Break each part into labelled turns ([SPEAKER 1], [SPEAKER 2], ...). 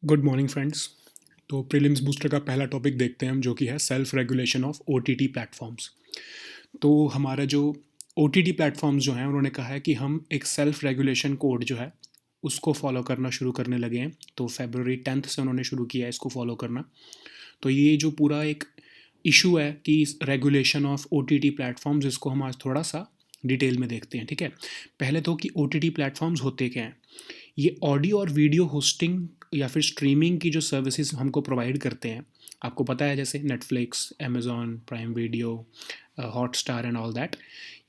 [SPEAKER 1] Good morning friends. तो prelims booster का पहला टॉपिक देखते हैं हम, जो कि है self regulation of OTT platforms. तो हमारा जो ओटीटी प्लेटफॉर्म्स जो हैं, उन्होंने कहा है कि हम एक सेल्फ रेगुलेशन कोड जो है उसको फॉलो करना शुरू करने लगे हैं। तो फेबररी 10th से उन्होंने शुरू किया है इसको फॉलो करना। तो ये जो पूरा एक इशू है कि रेगुलेशन ऑफ ओटीटी प्लेटफॉर्म्स, इसको हम आज थोड़ा सा डिटेल में देखते हैं। ठीक है, पहले तो कि ओटीटी प्लेटफॉर्म्स होते क्या हैं। ये ऑडियो और वीडियो होस्टिंग या फिर स्ट्रीमिंग की जो सर्विसेज हमको प्रोवाइड करते हैं, आपको पता है, जैसे Netflix, Amazon prime video, Hotstar and all that.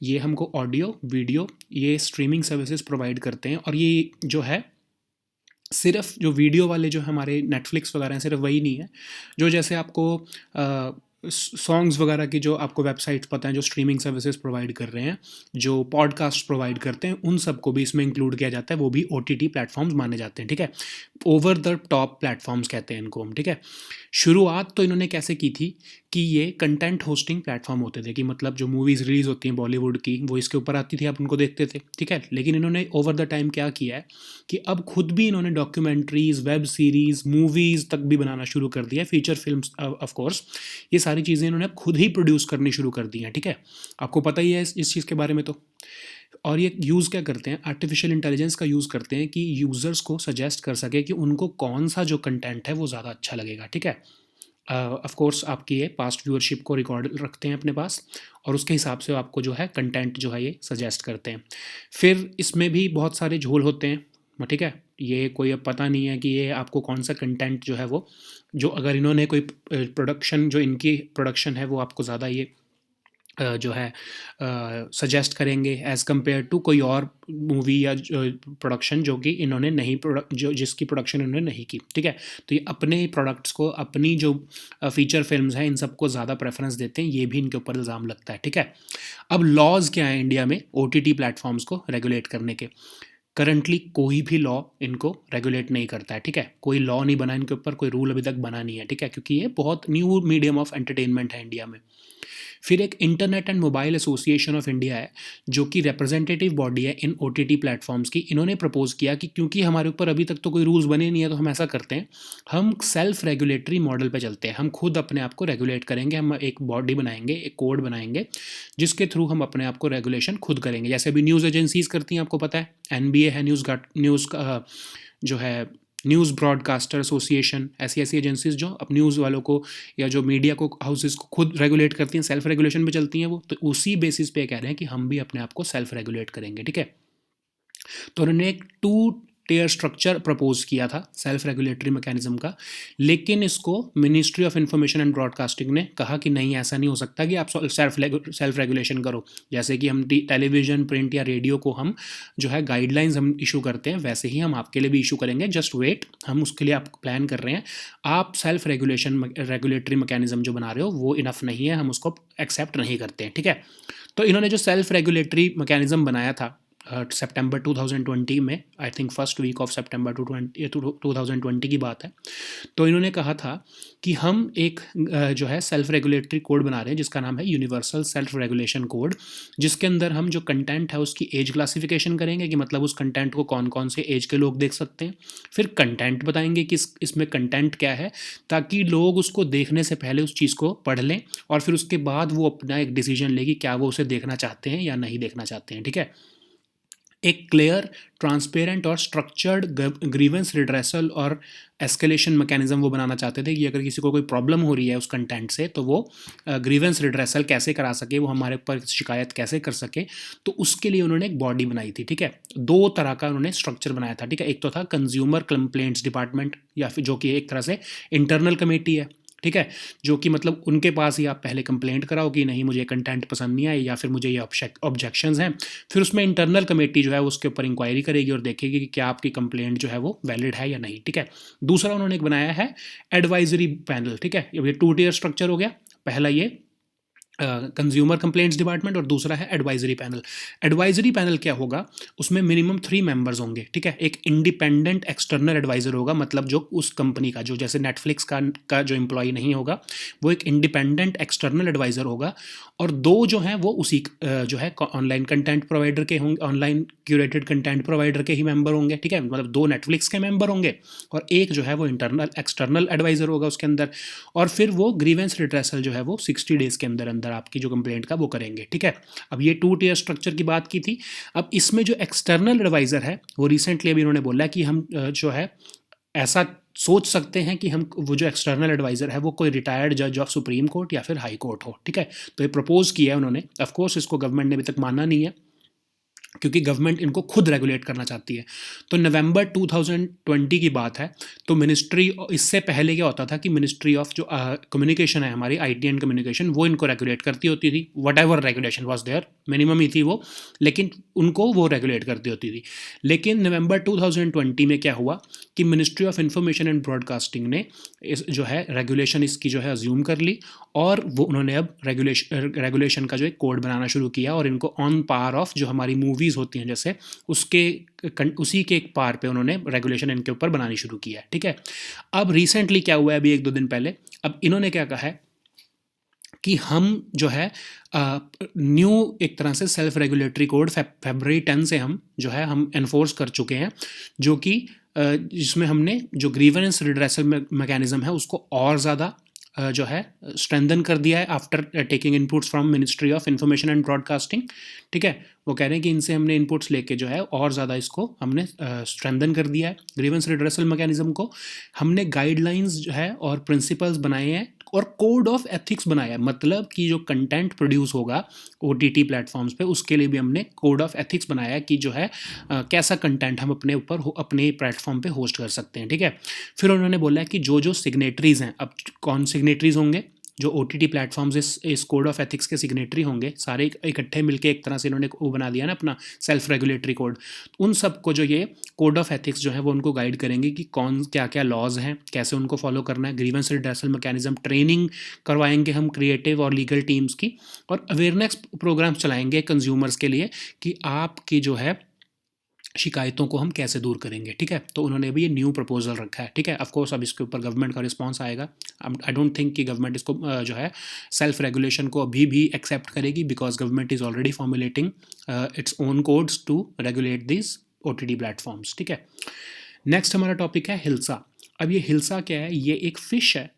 [SPEAKER 1] ये हमको ऑडियो वीडियो ये स्ट्रीमिंग सर्विसेज प्रोवाइड करते हैं। और ये जो है सिर्फ जो वीडियो वाले जो हमारे नेटफ्लिक्स वगैरह हैं, सिर्फ वही नहीं है। जो जैसे आपको सॉन्ग्स वगैरह की जो आपको वेबसाइट्स पता है जो स्ट्रीमिंग सर्विसेज प्रोवाइड कर रहे हैं, जो पॉडकास्ट प्रोवाइड करते हैं, उन सबको भी इसमें इंक्लूड किया जाता है। वो भी ओटीटी प्लेटफॉर्म्स माने जाते हैं। ठीक है, ओवर द टॉप प्लेटफॉर्म्स कहते हैं इनको हम। ठीक है, शुरुआत तो इन्होंने कैसे की थी कि ये कंटेंट होस्टिंग प्लेटफॉर्म होते थे, कि मतलब जो मूवीज़ रिलीज़ होती हैं बॉलीवुड की, वो इसके ऊपर आती थी, आप उनको देखते थे। ठीक है, लेकिन इन्होंने ओवर द टाइम क्या किया है कि अब खुद भी इन्होंने डॉक्यूमेंट्रीज़, वेब सीरीज़, मूवीज़ तक भी बनाना शुरू कर दिया है, फीचर फिल्म्स ऑफ कोर्स। ये सारी चीज़ें इन्होंने खुद ही प्रोड्यूस करनी शुरू कर दी हैं। ठीक है, आपको पता ही है इस चीज़ के बारे में। तो और ये यूज़ क्या करते हैं, आर्टिफिशियल इंटेलिजेंस का यूज़ करते हैं कि यूज़र्स को सजेस्ट कर सके कि उनको कौन सा जो कंटेंट है वो ज़्यादा अच्छा लगेगा। ठीक है, ऑफ कोर्स आपकी ये पास्ट व्यूअरशिप को रिकॉर्ड रखते हैं अपने पास, और उसके हिसाब से आपको जो है कंटेंट जो है ये सजेस्ट करते हैं। फिर इसमें भी बहुत सारे झोल होते हैं। ठीक है, ये कोई अब पता नहीं है कि ये आपको कौन सा कंटेंट जो है वो, जो अगर इन्होंने कोई प्रोडक्शन, जो इनकी प्रोडक्शन है वो आपको ज़्यादा ये जो है सजेस्ट करेंगे एज़ कम्पेयर टू कोई और मूवी या प्रोडक्शन जो कि इन्होंने नहीं जो जिसकी प्रोडक्शन इन्होंने नहीं की। ठीक है, तो ये अपने प्रोडक्ट्स को, अपनी जो फीचर फिल्म्स हैं, इन सबको ज़्यादा प्रेफरेंस देते हैं। ये भी इनके ऊपर इल्ज़ाम लगता है। ठीक है, अब लॉज क्या है इंडिया में ओटीटी प्लेटफॉर्म्स को रेगुलेट करने के। करंटली कोई भी लॉ इनको रेगुलेट नहीं करता है। ठीक है, कोई लॉ नहीं बना इनके ऊपर, कोई रूल अभी तक बना नहीं है। ठीक है, क्योंकि ये बहुत न्यू मीडियम ऑफ एंटरटेनमेंट है इंडिया में। फिर एक internet and mobile association of India है, जो कि रिप्रेजेंटेटिव बॉडी है इन ओटीटी प्लेटफॉर्म्स की। इन्होंने प्रपोज किया कि क्योंकि हमारे ऊपर अभी तक तो कोई रूल्स बने नहीं है, तो हम ऐसा करते हैं, हम सेल्फ रेगुलेटरी मॉडल पे चलते हैं। हम खुद अपने आप को रेगुलेट करेंगे। हम एक बॉडी बनाएंगे, एक कोड बनाएंगे, जिसके थ्रू हम अपने आप को रेगुलेशन खुद करेंगे। जैसे अभी न्यूज़ एजेंसीज करती हैं, आपको पता है, एनबीए है, न्यूज़ जो है न्यूज़ ब्रॉडकास्टर एसोसिएशन, ऐसी ऐसी एजेंसीज जो अब न्यूज़ वालों को या जो मीडिया को, हाउसेस को खुद रेगुलेट करती हैं, सेल्फ रेगुलेशन पे चलती हैं वो। तो उसी बेसिस पे कह रहे हैं कि हम भी अपने आप को सेल्फ रेगुलेट करेंगे। ठीक है, तो उन्होंने एक 2 टियर स्ट्रक्चर प्रपोज किया था सेल्फ रेगुलेटरी मैकेनिज्म का। लेकिन इसको ministry of information and broadcasting ने कहा कि नहीं, ऐसा नहीं हो सकता कि आप सेल्फ रेगुलेशन करो। जैसे कि हम टेलीविज़न, प्रिंट या रेडियो को हम जो है गाइडलाइंस हम इशू करते हैं, वैसे ही हम आपके लिए भी इशू करेंगे। जस्ट वेट, हम उसके लिए आप प्लान कर रहे हैं। आप सेल्फ रेगुलेटरी मैकेनिज्म जो बना रहे हो वो इनफ नहीं है, हम उसको एक्सेप्ट नहीं करते हैं। ठीक है, तो इन्होंने जो सेल्फ रेगुलेटरी मैकेनिज्म बनाया था सितंबर 2020 में, I think first week of September 2020 की बात है। तो इन्होंने कहा था कि हम एक जो है सेल्फ रेगुलेटरी कोड बना रहे हैं, जिसका नाम है यूनिवर्सल सेल्फ रेगुलेशन कोड, जिसके अंदर हम जो कंटेंट है उसकी एज क्लासिफिकेशन करेंगे, कि मतलब उस कंटेंट को कौन कौन से एज के लोग देख सकते हैं। फिर कंटेंट बताएंगे कि इसमें कंटेंट क्या है, ताकि लोग उसको देखने से पहले उस चीज़ को पढ़ लें, और फिर उसके बाद वो अपना एक डिसीजन लें कि क्या वो उसे देखना चाहते हैं या नहीं देखना चाहते हैं। ठीक है, एक क्लियर, ट्रांसपेरेंट और स्ट्रक्चर्ड ग्रीवेंस रिड्रेसल और एस्केलेशन मैकेनिज्म वो बनाना चाहते थे, कि अगर किसी को कोई प्रॉब्लम हो रही है उस कंटेंट से, तो वो ग्रीवेंस रिड्रेसल कैसे करा सके, वो हमारे ऊपर शिकायत कैसे कर सके। तो उसके लिए उन्होंने एक बॉडी बनाई थी। ठीक है, 2 तरह का उन्होंने स्ट्रक्चर बनाया था। ठीक है, एक तो था कंज्यूमर कंप्लेंट्स डिपार्टमेंट, या फिर जो कि एक तरह से इंटरनल कमेटी है। ठीक है, जो कि मतलब उनके पास ही आप पहले कंप्लेंट कराओ कि नहीं, मुझे कंटेंट पसंद नहीं आया, या फिर मुझे ये ऑब्जेक्शंस हैं। फिर उसमें इंटरनल कमेटी जो है उसके ऊपर इंक्वायरी करेगी और देखेगी कि क्या आपकी कंप्लेंट जो है वो वैलिड है या नहीं। ठीक है, दूसरा उन्होंने एक बनाया है एडवाइजरी पैनल। ठीक है, ये 2 टियर स्ट्रक्चर हो गया। पहला ये कंज्यूमर कंप्लेंट्स डिपार्टमेंट और दूसरा है एडवाइजरी पैनल। एडवाइजरी पैनल क्या होगा, उसमें मिनिमम 3 मेंबर्स होंगे, ठीक है। एक इंडिपेंडेंट एक्सटर्नल एडवाइजर होगा, मतलब जो उस कंपनी का, जो जैसे नेटफ्लिक्स का जो एम्प्लॉय नहीं होगा, वो एक इंडिपेंडेंट एक्सटर्नल एडवाइजर होगा। और 2 जो हैं वो उसी जो है ऑनलाइन कंटेंट प्रोवाइडर के होंगे, ऑनलाइन क्यूरेटेड कंटेंट प्रोवाइडर के ही मेंबर होंगे, ठीक है। मतलब 2 नेटफ्लिक्स के मेंबर होंगे और एक जो है वो इंटरनल एक्सटर्नल एडवाइजर होगा उसके अंदर। और फिर वो ग्रीवेंस रिड्रेसल जो है वो 60 डेज़ के अंदर अंदर आपकी जो कंप्लेंट का वो करेंगे, ठीक है। अब ये 2 टियर स्ट्रक्चर की बात की थी। अब इसमें जो एक्सटर्नल एडवाइज़र है वो रिसेंटली अभी इन्होंने बोला कि हम जो है ऐसा सोच सकते हैं कि हम वो जो एक्सटर्नल एडवाइज़र है वो कोई रिटायर्ड जज ऑफ सुप्रीम कोर्ट या फिर हाई कोर्ट हो, ठीक है। तो ये प्रपोज किया है उन्होंने। ऑफ कोर्स इसको गवर्नमेंट ने अभी तक माना नहीं है, क्योंकि गवर्नमेंट इनको खुद रेगुलेट करना चाहती है। तो नवंबर 2020 की बात है। तो मिनिस्ट्री, इससे पहले क्या होता था कि मिनिस्ट्री ऑफ जो कम्युनिकेशन है हमारी, आईटी एंड कम्युनिकेशन, वो इनको रेगुलेट करती होती थी। Whatever regulation was there, minimum ही थी वो, लेकिन उनको वो रेगुलेट करती होती थी। लेकिन नवंबर 2020 में क्या हुआ कि ministry of information and broadcasting ने इस जो है रेगुलेशन इसकी जो है अज्यूम कर ली, और वो उन्होंने अब रेगुलेशन का जो एक कोड बनाना शुरू किया, और इनको ऑन पार ऑफ जो हमारी मूवीज़ होती हैं जैसे उसी के एक पार पे उन्होंने रेगुलेशन इनके ऊपर बनानी शुरू किया है, ठीक है। अब रिसेंटली क्या हुआ है, अभी 1-2 दिन पहले, अब इन्होंने क्या कहा है कि हम जो है न्यू एक तरह से सेल्फ रेगुलेटरी कोड फरवरी 10 से हम जो है हम एनफोर्स कर चुके हैं, जो कि जिसमें हमने जो ग्रीवेंस रिड्रेसल मैकेनिज्म है उसको और ज़्यादा जो है स्ट्रेंथन कर दिया है after taking inputs from ministry of information and broadcasting, ठीक है। वो कह रहे हैं कि इनसे हमने इनपुट्स लेके जो है और ज़्यादा इसको हमने स्ट्रेंथन कर दिया है ग्रीवेंस रिड्रेसल मैकेनिज्म को। हमने गाइडलाइंस जो है और प्रिंसिपल्स बनाए हैं और कोड ऑफ एथिक्स बनाया है, मतलब कि जो कंटेंट प्रोड्यूस होगा OTT प्लेटफॉर्म्स पे उसके लिए भी हमने कोड ऑफ एथिक्स बनाया है कि जो है कैसा कंटेंट हम अपने ऊपर अपने प्लेटफॉर्म पे होस्ट कर सकते हैं, ठीक है। फिर उन्होंने बोला है कि जो जो सिग्नेटरीज़ हैं, अब कौन सिग्नेटरीज़ होंगे, जो OTT प्लेटफॉर्म्स इस कोड ऑफ एथिक्स के सिग्नेटरी होंगे, सारे इकट्ठे मिलके एक तरह से इन्होंने वो बना दिया ना अपना सेल्फ रेगुलेटरी कोड। उन सबको जो ये कोड ऑफ एथिक्स जो है वो उनको गाइड करेंगे कि कौन क्या क्या लॉज हैं, कैसे उनको फॉलो करना है। ग्रीवेंस रिड्रेसल मैकेनिज्म ट्रेनिंग करवाएंगे हम क्रिएटिव और लीगल टीम्स की, और अवेयरनेस प्रोग्राम्स चलाएंगे कंज्यूमर्स के लिए कि आपकी जो है शिकायतों को हम कैसे दूर करेंगे, ठीक है। तो उन्होंने भी ये न्यू प्रपोजल रखा है, ठीक है। ऑफ कोर्स अब इसके ऊपर गवर्नमेंट का रिस्पांस आएगा। आई डोंट थिंक कि गवर्नमेंट इसको जो है सेल्फ रेगुलेशन को अभी भी एक्सेप्ट करेगी, because government is already formulating its own codes to regulate this OTT platforms, ठीक है। नेक्स्ट हमारा टॉपिक है हिल्सा। अब ये हिल्सा क्या है, ये एक फ़िश है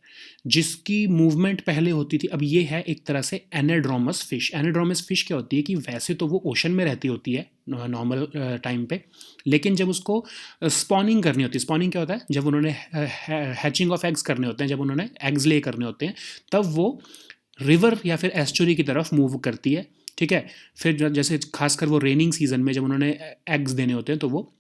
[SPEAKER 1] जिसकी मूवमेंट पहले होती थी। अब ये है एक तरह से एनाड्रोमस फ़िश। एनाड्रोमस फ़िश क्या होती है कि वैसे तो वो ओशन में रहती होती है नॉर्मल टाइम पे, लेकिन जब उसको स्पॉनिंग करनी होती है, स्पॉनिंग क्या होता है, जब उन्होंने हैचिंग ऑफ एग्स करने होते हैं, जब उन्होंने एग्स ले करने होते हैं, तब वो रिवर या फिर एस्चुरी की तरफ मूव करती है, ठीक है। फिर जैसे खासकर वो रेनिंग सीजन में जब उन्होंने एग्स देने होते हैं तो वो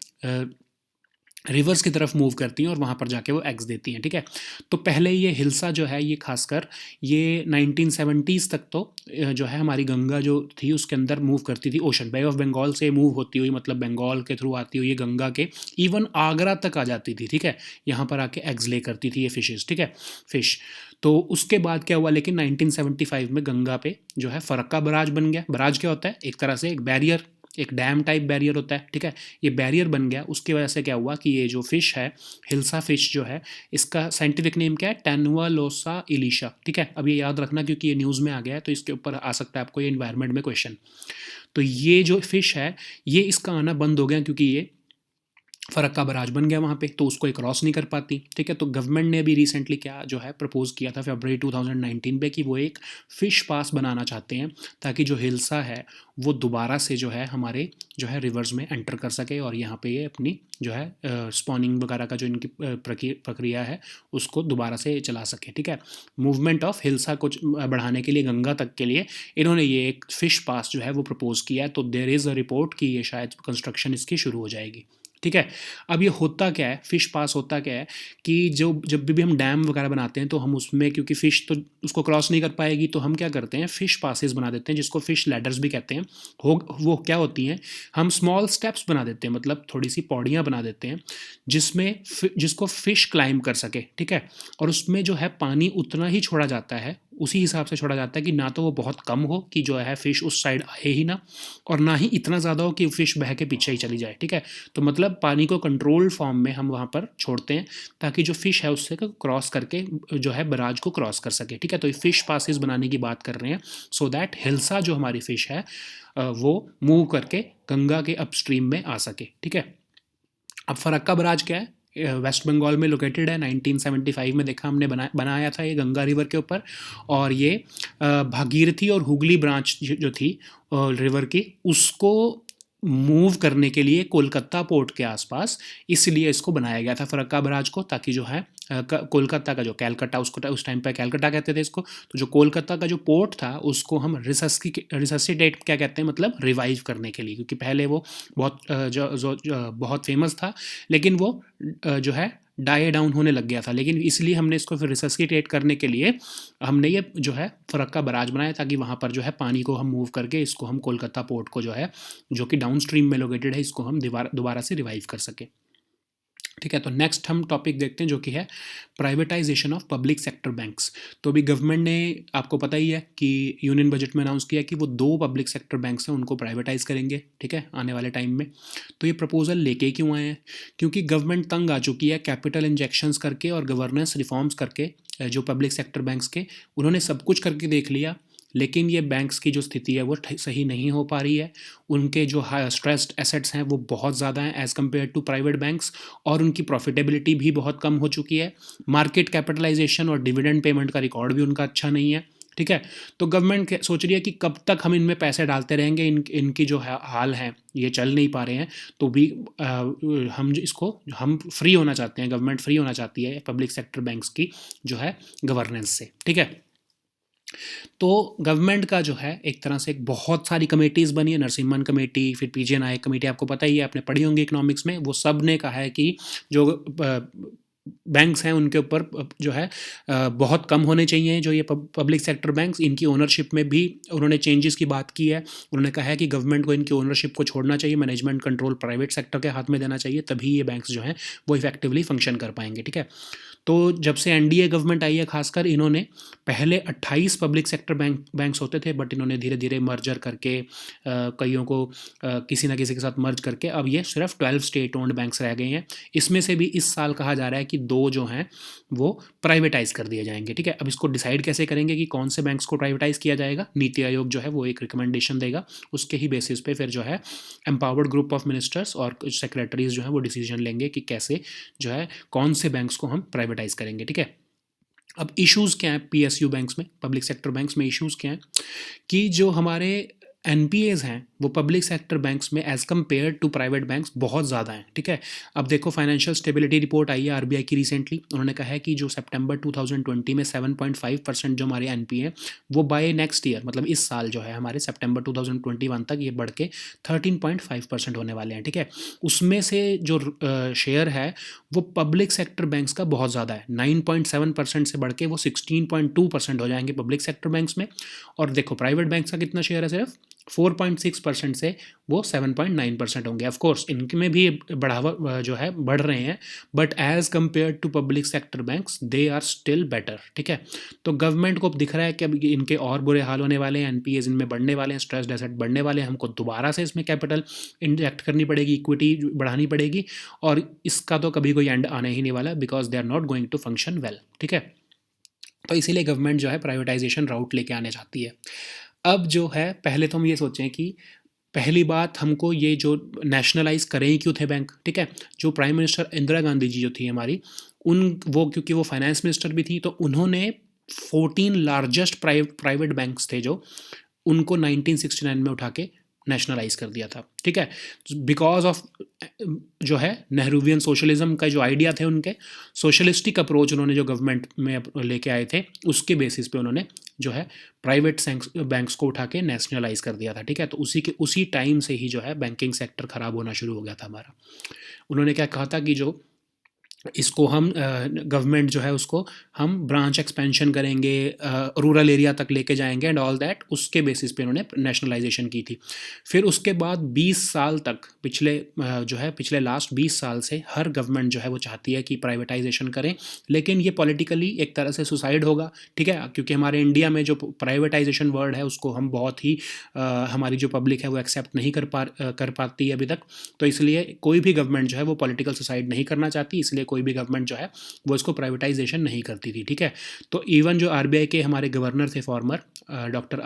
[SPEAKER 1] रिवर्स की तरफ मूव करती हैं और वहाँ पर जाके वो एग्स देती हैं, ठीक है। तो पहले ये हिल्सा जो है ये खासकर ये 1970s तक तो जो है हमारी गंगा जो थी उसके अंदर मूव करती थी, ओशन बे ऑफ बंगाल से मूव होती हुई, मतलब बंगाल के थ्रू आती हुई गंगा के इवन आगरा तक आ जाती थी, ठीक है। यहाँ पर आके एग्स ले करती थी ये फिशेज़, ठीक है, फ़िश। तो उसके बाद क्या हुआ, लेकिन 1975 में गंगा पे जो है फ़रक्का बराज बन गया। बराज क्या होता है, एक तरह से एक बैरियर, एक डैम टाइप बैरियर होता है, ठीक है। ये बैरियर बन गया, उसकी वजह से क्या हुआ कि ये जो फ़िश है, हिल्सा फ़िश जो है, इसका साइंटिफिक नेम क्या है, टैनुआलोसा इलिशा, ठीक है। अब ये याद रखना क्योंकि ये न्यूज़ में आ गया है, तो इसके ऊपर आ सकता है आपको ये इन्वायरमेंट में क्वेश्चन। तो ये जो फ़िश है ये इसका आना बंद हो गया क्योंकि ये फ़रक्का बराज बन गया वहाँ पे, तो उसको क्रॉस नहीं कर पाती, ठीक है। तो गवर्नमेंट ने अभी रिसेंटली क्या जो है प्रपोज़ किया था फरवरी 2019 में कि वो एक फ़िश पास बनाना चाहते हैं, ताकि जो हिल्सा है वो दोबारा से जो है हमारे जो है रिवर्स में एंटर कर सके और यहाँ पे ये अपनी जो है स्पॉनिंग वगैरह का जो इनकी प्रक्रिया है उसको दोबारा से चला सके, ठीक है। मूवमेंट ऑफ हिल्सा को बढ़ाने के लिए गंगा तक के लिए इन्होंने ये एक फ़िश पास जो है वो प्रपोज़ किया है। तो देयर इज़ अ रिपोर्ट कि ये शायद कंस्ट्रक्शन इसकी शुरू हो जाएगी, ठीक है। अब ये होता क्या है, फ़िश पास होता क्या है कि जब भी हम डैम वगैरह बनाते हैं तो हम उसमें, क्योंकि फ़िश तो उसको क्रॉस नहीं कर पाएगी, तो हम क्या करते हैं, फ़िश पासेस बना देते हैं, जिसको फ़िश लैडर्स भी कहते हैं। वो क्या होती हैं, हम स्मॉल स्टेप्स बना देते हैं, मतलब थोड़ी सी पौड़ियाँ बना देते हैं जिसको फ़िश क्लाइंब कर सके, ठीक है। और उसमें जो है पानी उतना ही छोड़ा जाता है उसी हिसाब से छोड़ा जाता है कि ना तो वो बहुत कम हो कि जो है फ़िश उस साइड आए ही ना, और ना ही इतना ज़्यादा हो कि फ़िश बह के पीछे ही चली जाए, ठीक है। तो मतलब पानी को कंट्रोल्ड फॉर्म में हम वहाँ पर छोड़ते हैं ताकि जो फ़िश है उससे क्रॉस करके जो है बराज को क्रॉस कर सके, ठीक है। तो ये फ़िश पासेस बनाने की बात कर रहे हैं सो दैट हिल्सा जो हमारी फ़िश है वो मूव करके गंगा के अपस्ट्रीम में आ सके, ठीक है। अब फरक्का बराज क्या है? वेस्ट बंगाल में लोकेटेड है। 1975 में देखा हमने बनाया था ये गंगा रिवर के ऊपर, और ये भागीरथी और हुगली ब्रांच जो थी रिवर की, उसको मूव करने के लिए कोलकाता पोर्ट के आसपास इसलिए इसको बनाया गया था फरक्का बराज को, ताकि जो है कोलकाता का जो कैलकाटा, उसको उस टाइम पे कैलकाटा कहते थे इसको, तो जो कोलकाता का जो पोर्ट था उसको हम रिससिटेट क्या कहते हैं, मतलब रिवाइव करने के लिए, क्योंकि पहले वो बहुत बहुत फेमस था, लेकिन वो जो है डाई डाउन होने लग गया था, लेकिन इसलिए हमने इसको फिर रिससिटेट करने के लिए हमने ये जो है फरक्का बराज बनाया, ताकि वहाँ पर जो है पानी को हम मूव करके इसको हम कोलकाता पोर्ट को जो है, जो कि डाउन स्ट्रीम में लोकेटेड है, इसको हम दोबारा से रिवाइव कर सके, ठीक है। तो नेक्स्ट हम टॉपिक देखते हैं जो कि है privatisation of public sector banks. तो अभी गवर्नमेंट ने, आपको पता ही है कि यूनियन बजट में अनाउंस किया कि वो 2 पब्लिक सेक्टर बैंक्स हैं उनको प्राइवेटाइज करेंगे, ठीक है, आने वाले टाइम में। तो ये प्रपोजल लेके क्यों आए हैं? क्योंकि गवर्नमेंट तंग आ चुकी है कैपिटल इंजेक्शंस करके और गवर्नेंस रिफॉर्म्स करके। जो पब्लिक सेक्टर बैंक्स के, उन्होंने सब कुछ करके देख लिया, लेकिन ये बैंक्स की जो स्थिति है वो सही नहीं हो पा रही है। उनके जो स्ट्रेस्ड एसेट्स हैं वो बहुत ज़्यादा हैं as compare to private banks, और उनकी प्रॉफिटेबिलिटी भी बहुत कम हो चुकी है। मार्केट कैपिटलाइजेशन और डिविडेंड पेमेंट का रिकॉर्ड भी उनका अच्छा नहीं है, ठीक है। तो गवर्नमेंट सोच रही है कि कब तक हम इनमें पैसे डालते रहेंगे, इनकी जो हाल हैं ये चल नहीं पा रहे हैं, तो भी हम फ्री होना चाहते हैं, गवर्नमेंट फ्री होना चाहती है पब्लिक सेक्टर बैंक्स की जो है गवर्नेंस से, ठीक है। तो गवर्नमेंट का जो है एक तरह से एक बहुत सारी कमेटीज़ बनी है, नरसिम्हन कमेटी, फिर पीजे नायक कमेटी, आपको पता ही है, आपने पढ़ी होंगी इकोनॉमिक्स में। वो सब ने कहा है कि जो बैंक्स हैं उनके ऊपर जो है बहुत कम होने चाहिए जो ये पब्लिक सेक्टर बैंक्स, इनकी ओनरशिप में भी उन्होंने चेंजेस की बात की है। उन्होंने कहा है कि गवर्नमेंट को इनकी ओनरशिप को छोड़ना चाहिए, मैनेजमेंट कंट्रोल प्राइवेट सेक्टर के हाथ में देना चाहिए, तभी ये बैंक्स जो हैं वो इफेक्टिवली फंक्शन कर पाएंगे, ठीक है। तो जब से एनडीए गवर्नमेंट आई है खासकर, इन्होंने पहले 28 पब्लिक सेक्टर बैंक्स होते थे, बट इन्होंने धीरे धीरे मर्जर करके कईयों को किसी ना किसी के साथ मर्ज करके अब ये सिर्फ 12 स्टेट ओन्ड बैंक्स रह गए हैं। इसमें से भी इस साल कहा जा रहा है कि 2 जो हैं वो प्राइवेटाइज कर दिए जाएंगे, ठीक है। अब इसको डिसाइड कैसे करेंगे कि कौन से बैंक्स को प्राइवेटाइज किया जाएगा? नीति आयोग जो है वो एक रिकमेंडेशन देगा, उसके ही बेसिस पे फिर जो है एम्पावर्ड ग्रुप ऑफ मिनिस्टर्स और सेक्रेटरीज जो है वो डिसीजन लेंगे कि कैसे जो है कौन से बैंक्स को हम प्राइवेटाइज करेंगे, ठीक है। अब इश्यूज़ क्या हैं पीएसयू बैंक्स में, पब्लिक सेक्टर बैंक्स में इश्यूज़ क्या हैं कि जो हमारे एनपीएज हैं वो पब्लिक सेक्टर बैंक्स में as compare to private banks बहुत ज़्यादा हैं, ठीक है। अब देखो फाइनेंशियल स्टेबिलिटी रिपोर्ट आई है आरबीआई की रिसेंटली, उन्होंने कहा है कि जो सितंबर 2020 में 7.5% जो हमारे एनपी हैं वो बाय नेक्स्ट ईयर, मतलब इस साल जो है हमारे सितंबर 2021 तक ये बढ़ के 13.5% होने वाले हैं, ठीक है। उसमें से जो शेयर है वो पब्लिक सेक्टर बैंक्स का बहुत ज़्यादा है, 9.7% से बढ़ के वो 16.2% हो जाएंगे पब्लिक सेक्टर बैंक्स में। और देखो प्राइवेट बैंक्स का कितना शेयर है, सिर्फ 4.6% से वो 7.9% होंगे। ऑफ कोर्स इनमें भी बढ़ावा जो है बढ़ रहे हैं, but as compare to public sector banks they are still better, ठीक है। तो गवर्नमेंट को दिख रहा है कि अब इनके और बुरे हाल होने वाले हैं, एनपीएज इनमें बढ़ने वाले हैं, स्ट्रेस्ड एसेट बढ़ने वाले हैं, हमको दोबारा से इसमें कैपिटल इंजेक्ट करनी पड़ेगी, इक्विटी बढ़ानी पड़ेगी, और इसका तो कभी कोई एंड आने ही नहीं वाला, because they are not going to function well, ठीक है। तो इसीलिए गवर्नमेंट जो है प्राइवेटाइजेशन राउट लेके आने चाहती है। अब जो है पहले तो हम ये सोचें कि पहली बात हमको ये जो नेशनलाइज करें ही क्यों थे बैंक, ठीक है। जो प्राइम मिनिस्टर इंदिरा गांधी जी जो थी हमारी, वो क्योंकि वो फाइनेंस मिनिस्टर भी थी, तो उन्होंने 14 लार्जेस्ट प्राइवेट बैंक्स थे जो, उनको 1969 में उठा के नेशनलाइज कर दिया था, ठीक है। बिकॉज ऑफ जो है नेहरूवियन सोशलिज्म का जो आइडिया थे उनके, सोशलिस्टिक अप्रोच उन्होंने जो गवर्नमेंट में लेके आए थे, उसके बेसिस पे उन्होंने जो है प्राइवेट बैंक्स को उठा के नेशनलाइज कर दिया था, ठीक है। तो उसी टाइम से ही जो है बैंकिंग सेक्टर ख़राब होना शुरू हो गया था हमारा। उन्होंने क्या कहा था कि जो इसको हम गवर्नमेंट जो है उसको हम ब्रांच एक्सपेंशन करेंगे, रूरल एरिया तक लेके जाएंगे एंड ऑल दैट, उसके बेसिस पे इन्होंने नेशनलाइजेशन की थी। फिर उसके बाद 20 साल तक जो है पिछले लास्ट 20 साल से हर गवर्नमेंट जो है वो चाहती है कि प्राइवेटाइजेशन करें, लेकिन ये पॉलिटिकली एक तरह से सुसाइड होगा, ठीक है, क्योंकि हमारे इंडिया में जो प्राइवेटाइजेशन वर्ड है उसको हम बहुत ही हमारी जो पब्लिक है वो एक्सेप्ट नहीं कर पाती है अभी तक। तो इसलिए कोई भी गवर्नमेंट जो है वो पॉलिटिकल सुसाइड नहीं करना चाहती, इसलिए कोई भी गवर्नमेंट जो है वो इसको प्राइवेटाइजेशन नहीं करती थी, ठीक है। तो इवन जो आरबीआई के हमारे गवर्नर थे former, doctor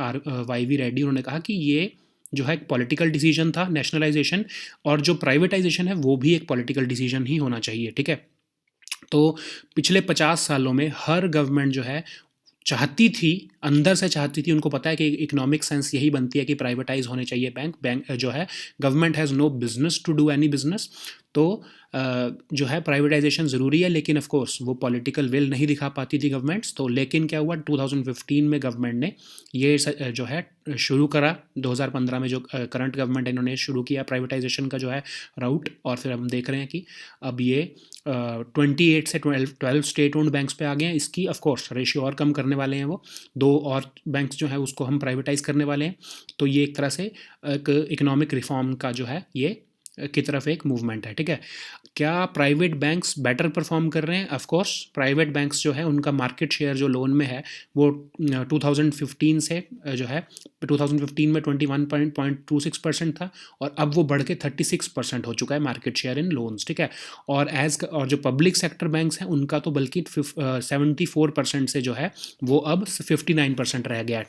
[SPEAKER 1] Y V Reddy, उन्होंने कहा कि ये जो है एक पॉलिटिकल डिसीजन था नेशनलाइजेशन, और जो प्राइवेटाइजेशन है वो भी एक पॉलिटिकल डिसीजन ही होना चाहिए, ठीक है। तो पिछले 50 सालों में हर गवर्नमेंट जो है चाहती थी, अंदर से चाहती थी, उनको पता है कि इकोनॉमिक सेंस यही बनती है कि प्राइवेटाइज होने चाहिए बैंक, जो है government has no business to do any business. तो जो है प्राइवेटाइजेशन ज़रूरी है, लेकिन ऑफ कोर्स वो पॉलिटिकल विल नहीं दिखा पाती थी गवर्नमेंट्स। तो लेकिन क्या हुआ, 2015 में गवर्नमेंट ने ये जो है शुरू करा, 2015 में जो करंट गवर्नमेंट है इन्होंने शुरू किया प्राइवेटाइजेशन का जो है राउट, और फिर हम देख रहे हैं कि अब ये 28 से 12 स्टेट ओन्ड बैंक्स पे आ गए हैं। इसकी ऑफ कोर्स रेशियो और कम करने वाले हैं, वो 2 और बैंक्स जो है उसको हम प्राइवेटाइज करने वाले हैं। तो ये एक तरह से एक इकोनॉमिक रिफॉर्म का जो है ये की तरफ एक मूवमेंट है, ठीक है। क्या प्राइवेट बैंक्स बेटर परफॉर्म कर रहे हैं? ऑफ कोर्स प्राइवेट बैंक्स जो है उनका मार्केट शेयर जो लोन में है वो 2015 से जो है 2015 में 21.26% था, और अब वो बढ़ के 36% हो चुका है मार्केट शेयर इन लोन्स, ठीक है। और जो पब्लिक सेक्टर बैंक्स हैं उनका तो बल्कि 74% से जो है वो अब 59% रह गया है।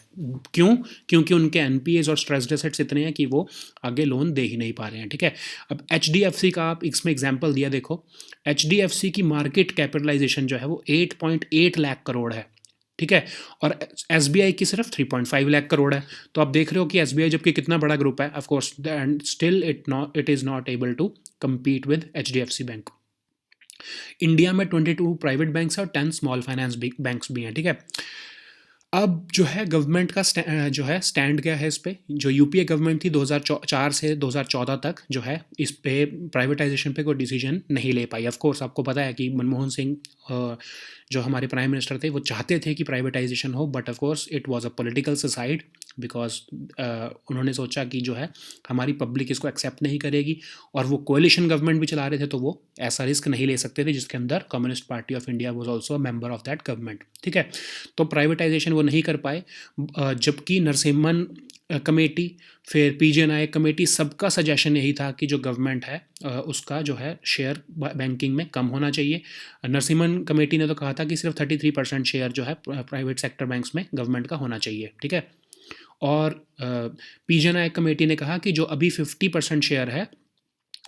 [SPEAKER 1] क्यों? क्योंकि उनके एनपीएज और स्ट्रेस्ड एसेट्स इतने हैं कि वो आगे लोन दे ही नहीं पा रहे हैं, ठीक है। अब एचडीएफसी का आप इसमें एग्जांपल दिया, देखो एचडीएफसी की मार्केट कैपिटलाइजेशन जो है वो 8.8 लाख करोड़ है, ठीक है, और एसबीआई की सिर्फ 3.5 लाख करोड़ है। तो आप देख रहे हो कि एसबीआई जबकि कितना बड़ा ग्रुप है, of course and still it is not able to compete with HDFC bank. India में 22 प्राइवेट बैंक्स हैं और 10 स्मॉल फाइनेंस बैंक्स भी हैं, ठीक है। अब जो है गवर्नमेंट का जो है स्टैंड क्या है इस पे, जो यूपीए गवर्नमेंट थी 2004 से 2014 तक जो है इस पे प्राइवेटाइजेशन पे कोई डिसीजन नहीं ले पाई। ऑफ कोर्स आपको पता है कि मनमोहन सिंह जो हमारे प्राइम मिनिस्टर थे वो चाहते थे कि प्राइवेटाइजेशन हो, but of course it was a political suicide, because उन्होंने सोचा कि जो है हमारी पब्लिक इसको एक्सेप्ट नहीं करेगी, और वो कोalition गवर्नमेंट भी चला रहे थे, तो वो ऐसा रिस्क नहीं ले सकते थे, जिसके अंदर communist party of India was also a member of that government, ठीक है। तो प्राइवेटाइजेशन वो नहीं कर पाए, जबकि नरसिम्हन कमेटी, फिर पीजे नायक कमेटी, सबका सजेशन यही था कि जो गवर्नमेंट है उसका जो है शेयर बैंकिंग में कम होना चाहिए। नरसिम्हन कमेटी ने तो कहा था कि सिर्फ 33% शेयर जो है प्राइवेट सेक्टर बैंक्स में गवर्नमेंट का होना चाहिए, ठीक है। और पीजे नायक कमेटी ने कहा कि जो अभी 50% शेयर है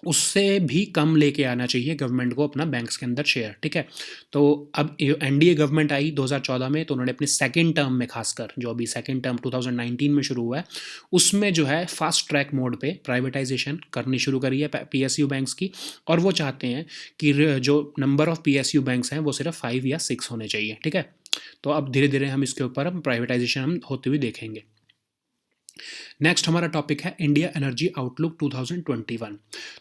[SPEAKER 1] उससे भी कम लेके आना चाहिए गवर्नमेंट को अपना बैंक्स के अंदर शेयर, ठीक है। तो अब एनडीए गवर्नमेंट आई 2014 में, तो उन्होंने अपने सेकंड टर्म में, खासकर जो अभी सेकंड टर्म 2019 में शुरू हुआ है, उसमें जो है फास्ट ट्रैक मोड पे प्राइवेटाइजेशन करनी शुरू करी है पीएसयू बैंक्स की, और वो चाहते हैं कि जो नंबर ऑफ पीएसयू बैंक्स हैं वो सिर्फ 5 या 6 होने चाहिए, ठीक है। तो अब धीरे धीरे हम इसके ऊपर हम प्राइवेटाइजेशन हम होते हुए देखेंगे। नेक्स्ट हमारा टॉपिक है इंडिया एनर्जी आउटलुक 2021।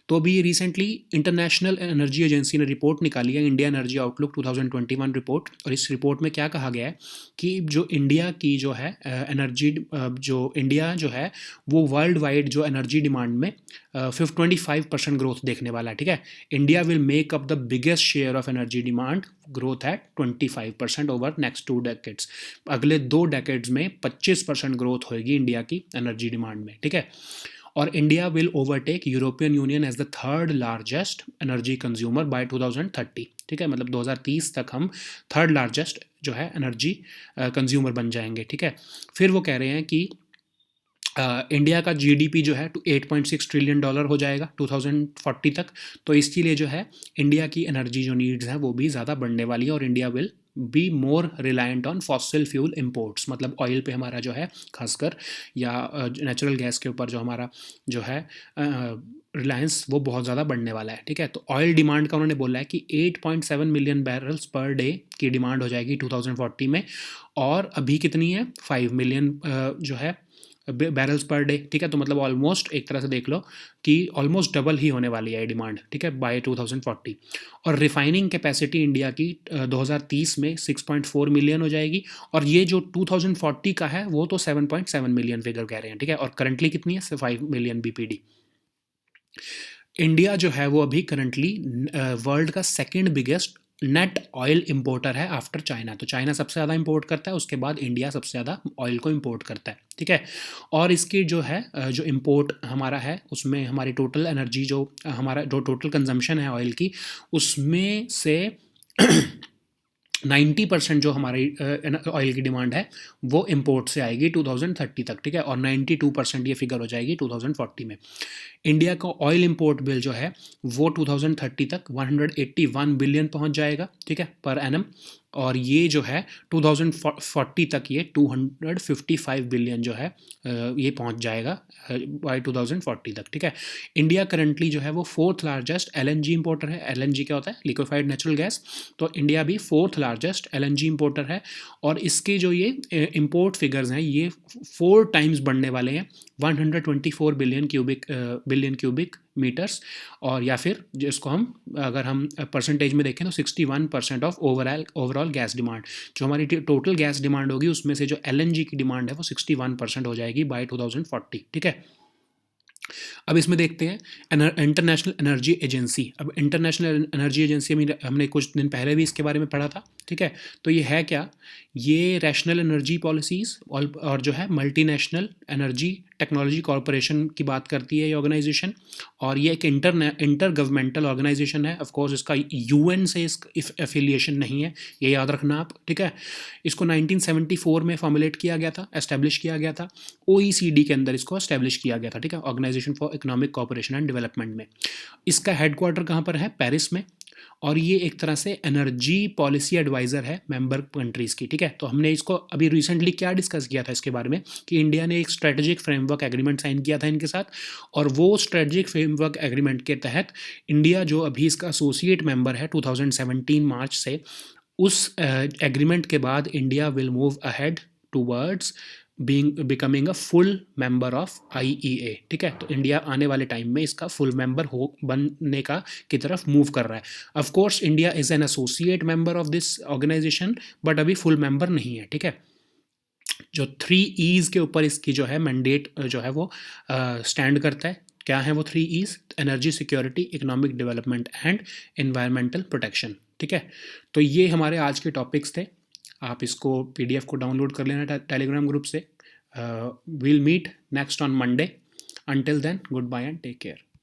[SPEAKER 1] तो अभी रिसेंटली इंटरनेशनल एनर्जी एजेंसी ने रिपोर्ट निकाली है, इंडिया एनर्जी आउटलुक 2021 रिपोर्ट, और इस रिपोर्ट में क्या कहा गया है कि जो इंडिया की जो है एनर्जी, जो इंडिया जो है वो वर्ल्ड वाइड जो एनर्जी डिमांड में 25% ग्रोथ देखने वाला है, ठीक है। India will make up the biggest share of energy demand growth at 25% over next 2 decades. अगले 2 डेकेड्स में 25% ग्रोथ होगी इंडिया की एनर्जी डिमांड में, ठीक है। और India will overtake European Union as the third largest energy consumer by 2030, ठीक है। मतलब 2030 तक हम थर्ड लार्जेस्ट जो है एनर्जी कंज्यूमर बन जाएंगे, ठीक है। फिर वो कह रहे हैं कि इंडिया का जीडीपी जो है 8.6 ट्रिलियन डॉलर हो जाएगा 2040 तक। तो इसके लिए जो है इंडिया की एनर्जी जो नीड्स हैं वो भी ज़्यादा बढ़ने वाली है, और India will be more reliant on fossil fuel imports, मतलब ऑयल पे हमारा जो है खासकर, या नेचुरल गैस के ऊपर जो हमारा जो है रिलायंस वो बहुत ज़्यादा बढ़ने वाला है, ठीक है। तो ऑयल डिमांड का उन्होंने बोला है कि 8.7 मिलियन बैरल्स पर डे की डिमांड हो जाएगी 2040 में, और अभी कितनी है 5 मिलियन जो है बैरल्स पर डे, ठीक है। तो मतलब ऑलमोस्ट एक तरह से देख लो कि ऑलमोस्ट डबल ही होने वाली है डिमांड, ठीक है, बाय 2040। और रिफाइनिंग कैपेसिटी इंडिया की 2030 में 6.4 मिलियन हो जाएगी, और ये जो 2040 का है वो तो 7.7 मिलियन फिगर कह रहे हैं, ठीक है। और करंटली कितनी है, 5 मिलियन बीपीडी। इंडिया जो है वो अभी करंटली वर्ल्ड का second biggest net oil importer है आफ्टर चाइना। तो चाइना सबसे ज़्यादा इंपोर्ट करता है, उसके बाद इंडिया सबसे ज़्यादा ऑयल को इंपोर्ट करता है, ठीक है। और इसकी जो है जो इंपोर्ट हमारा है उसमें हमारी टोटल एनर्जी जो हमारा जो टोटल कंजम्पशन है ऑयल की, उसमें से 90% जो हमारी ऑयल की डिमांड है वो इंपोर्ट से आएगी 2030 तक, ठीक है। और 92% ये फिगर हो जाएगी 2040 में। इंडिया का ऑयल इंपोर्ट बिल जो है वो 2030 तक 181 बिलियन पहुंच जाएगा, ठीक है, पर एनम। और ये जो है 2040 तक ये 255 बिलियन जो है ये पहुंच जाएगा बाय 2040 तक, ठीक है। इंडिया करंटली जो है वो फोर्थ लार्जेस्ट एलएनजी इंपोर्टर है। एलएनजी क्या होता है, लिक्विफाइड नेचुरल गैस। तो इंडिया भी फोर्थ लार्जेस्ट एलएनजी इंपोर्टर है, और इसके जो ये इंपोर्ट फिगर्स हैं ये 4 टाइम्स बढ़ने वाले हैं, 124 बिलियन क्यूबिक मीटर्स। और या फिर जिसको हम अगर हम परसेंटेज में देखें तो 61% ऑफ ओवरऑल गैस डिमांड, जो हमारी टोटल गैस डिमांड होगी उसमें से जो एलएनजी की डिमांड है वो 61% हो जाएगी बाय 2040, ठीक है। अब इसमें देखते हैं इंटरनेशनल एनर्जी एजेंसी। अब इंटरनेशनल एनर्जी एजेंसी में हमने कुछ दिन पहले भी इसके बारे में पढ़ा था, ठीक है। तो ये है क्या, ये रैशनल एनर्जी पॉलिसीज़ और जो है मल्टीनेशनल एनर्जी टेक्नोलॉजी कॉरपोरेशन की बात करती है ये ऑर्गेनाइजेशन। और ये एक इंटर गवर्नमेंटल ऑर्गेनाइजेशन है। ऑफ कोर्स इसका यूएन से इस एफिलिएशन नहीं है, ये याद रखना आप, ठीक है। इसको 1974 में फॉर्मुलेट किया गया था, एस्टेब्लिश किया गया था। ओईसीडी के अंदर इसको एस्टेब्लिश किया गया था, ठीक है, organisation for economic cooperation and development में। इसका हेडक्वार्टर कहाँ पर है, पेरिस में। और ये एक तरह से एनर्जी पॉलिसी एडवाइज़र है मेंबर कंट्रीज़ की, ठीक है। तो हमने इसको अभी रिसेंटली क्या डिस्कस किया था इसके बारे में, कि इंडिया ने एक स्ट्रेटेजिक फ्रेमवर्क एग्रीमेंट साइन किया था इनके साथ। और वो स्ट्रेटेजिक फ्रेमवर्क एग्रीमेंट के तहत इंडिया जो अभी इसका एसोसिएट मेंबर है 2017 मार्च से, उस एग्रीमेंट के बाद India will move ahead towards becoming a full member of IEA, ठीक है। तो इंडिया आने वाले टाइम में इसका फुल मेंबर हो बनने का की तरफ मूव कर रहा है। Of course India is an associate member of this organisation, but अभी फुल मेंबर नहीं है, ठीक है। जो 3 ईज़ के ऊपर इसकी जो है मैंडेट जो है वो स्टैंड करता है। क्या है वो 3 ease, energy security, economic development and environmental protection, ठीक है। तो ये हमारे आज के टॉपिक्स थे। आप इसको पीडीएफ को डाउनलोड कर लेना टेलीग्राम ग्रुप से। We'll meet next on Monday. Until then, goodbye and take care.